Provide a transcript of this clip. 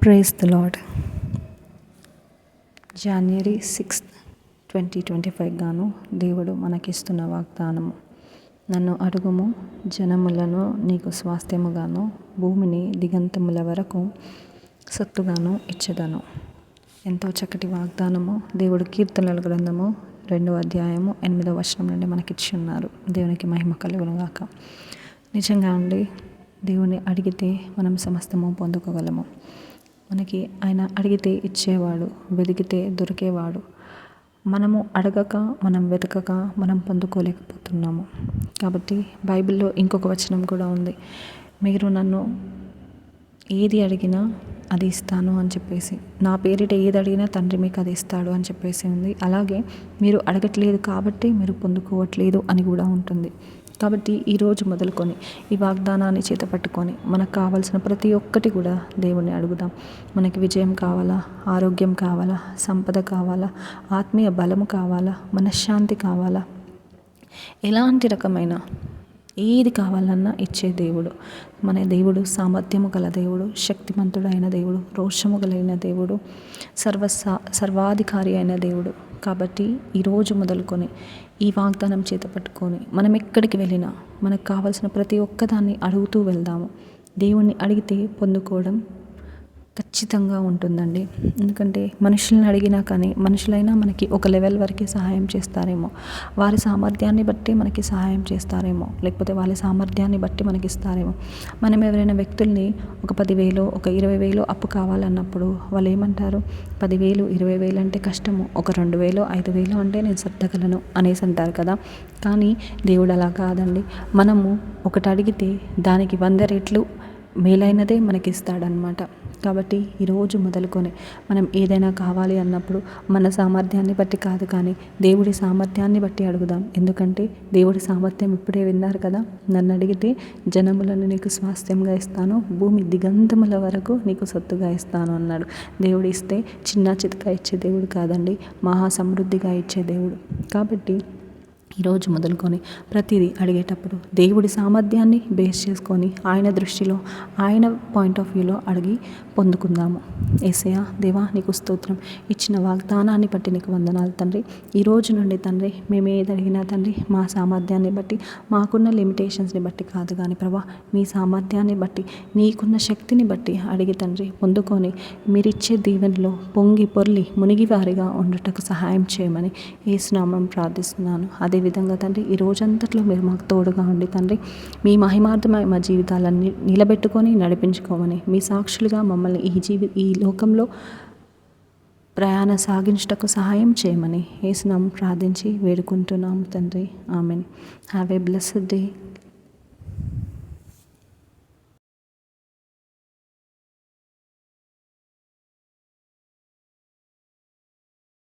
Praise the lord. January 6, 2025 గాను దేవుడు మనకిస్తున్న వాగ్దానము, నన్ను అడుగుము, జనములను నీకు స్వాస్థ్యముగాను, భూమిని దిగంతముల వరకు సొత్తుగాను ఇచ్చెదను. ఎంతో చక్కటి వాగ్దానము దేవుడు కీర్తనల గ్రంథము 2వ అధ్యాయము 8వ వచనం నుండి మనకిచ్చి ఉన్నారు. దేవునికి మహిమ కలుగును గాక. నిజంగా అండి, దేవుని అడిగితే మనం సమస్తము పొందుకోగలము. మనకి ఆయన అడిగితే ఇచ్చేవాడు, వెతికితే దొరికేవాడు. మనము అడగక, మనం వెతకక మనం పొందుకోలేకపోతున్నాము. కాబట్టి బైబిల్లో ఇంకొక వచనం కూడా ఉంది, మీరు నన్ను ఏది అడిగినా అది ఇస్తాను అని చెప్పేసి, నా పేరిట ఏది అడిగినా తండ్రి మీకు అది ఇస్తాడు అని చెప్పేసి ఉంది. అలాగే మీరు అడగట్లేదు కాబట్టి మీరు పొందుకోవట్లేదు అని కూడా ఉంటుంది. కాబట్టి ఈరోజు మొదలుకొని ఈ వాగ్దానాన్ని చేత పట్టుకొని మనకు కావాల్సిన ప్రతి ఒక్కటి కూడా దేవుణ్ణి అడుగుదాం. మనకి విజయం కావాలా, ఆరోగ్యం కావాలా, సంపద కావాలా, ఆత్మీయ బలము కావాలా, మనశ్శాంతి కావాలా, ఎలాంటి రకమైన ఏది కావాలన్నా ఇచ్చే దేవుడు మన దేవుడు. సామర్థ్యము గల దేవుడు, శక్తిమంతుడైన దేవుడు, రోషము గలైన దేవుడు, సర్వాధికారి అయిన దేవుడు. కాబట్టి ఈరోజు మొదలుకొని ఈ వాగ్దానం చేత పట్టుకొని మనం ఎక్కడికి వెళ్ళినా మనకు కావాల్సిన ప్రతి ఒక్కదాన్ని అడుగుతూ వెళ్దాము. దేవుణ్ణి అడిగితే పొందుకోవడం ఖచ్చితంగా ఉంటుందండి. ఎందుకంటే మనుషులను అడిగినా కానీ మనుషులైనా మనకి ఒక లెవెల్ వరకే సహాయం చేస్తారేమో, వారి సామర్థ్యాన్ని బట్టి మనకి సహాయం చేస్తారేమో, లేకపోతే వాళ్ళ సామర్థ్యాన్ని బట్టి మనకి ఇస్తారేమో. మనం ఎవరైనా వ్యక్తుల్ని ఒక 10,000 ఒక 20,000 అప్పు కావాలన్నప్పుడు వాళ్ళు ఏమంటారు, 10,000 20,000 అంటే కష్టము, ఒక 2,000 5,000 అంటే నేను సర్దగలను అనేసి అంటారు కదా. కానీ దేవుడు అలా కాదండి. మనము ఒకటి అడిగితే దానికి 100 రెట్లు మేలైనదే మనకి ఇస్తాడనమాట. కాబట్టి ఈరోజు మొదలుకొని మనం ఏదైనా కావాలి అన్నప్పుడు మన సామర్థ్యాన్ని బట్టి కాదు, కానీ దేవుడి సామర్థ్యాన్ని బట్టి అడుగుదాం. ఎందుకంటే దేవుడి సామర్థ్యం ఇప్పుడే విన్నారు కదా, నన్ను అడిగితే జనములను నీకు స్వాస్థ్యంగా ఇస్తాను, భూమి దిగంతముల వరకు నీకు సొత్తుగా ఇస్తాను అన్నాడు. దేవుడు ఇస్తే చిన్న చితక ఇచ్చే దేవుడు కాదండి, మహా సమృద్ధిగా ఇచ్చే దేవుడు. కాబట్టి ఈరోజు మొదలుకొని ప్రతిదీ అడిగేటప్పుడు దేవుడి సామర్థ్యాన్ని బేస్ చేసుకొని ఆయన దృష్టిలో, ఆయన పాయింట్ ఆఫ్ వ్యూలో అడిగి పొందుకుందాము. యేసయ్యా, దేవా నీకు స్తోత్రం, ఇచ్చిన వాగ్దానాన్ని బట్టి నీకు వందనాలు తండ్రి. ఈ రోజు నుండి తండ్రి మేము ఏది అడిగినా తండ్రి మా సామర్థ్యాన్ని బట్టి, మాకున్న లిమిటేషన్స్ని బట్టి కాదు కానీ ప్రభా, మీ సామర్థ్యాన్ని బట్టి, నీకున్న శక్తిని బట్టి అడిగి తండ్రి పొందుకొని మీరిచ్చే దీవెనలో పొంగి పొర్లి మునిగివారిగా ఉండటకు సహాయం చేయమని యేసు నామం ప్రార్థిస్తున్నాను. అదేవిధంగా తండ్రి ఈ రోజంతట్లో మీరు మాకు తోడుగా ఉండి తండ్రి మీ మహిమార్థమై మా జీవితాలన్నీ నిలబెట్టుకొని నడిపించుకోమని, మీ సాక్షులుగా మమ్మల్ని ఈ లోకంలో ప్రయాణ సాగించుటకు సహాయం చేయమని యేసు నామం ప్రార్థించి వేడుకుంటున్నాము తండ్రి. Amen. Have a blessed day.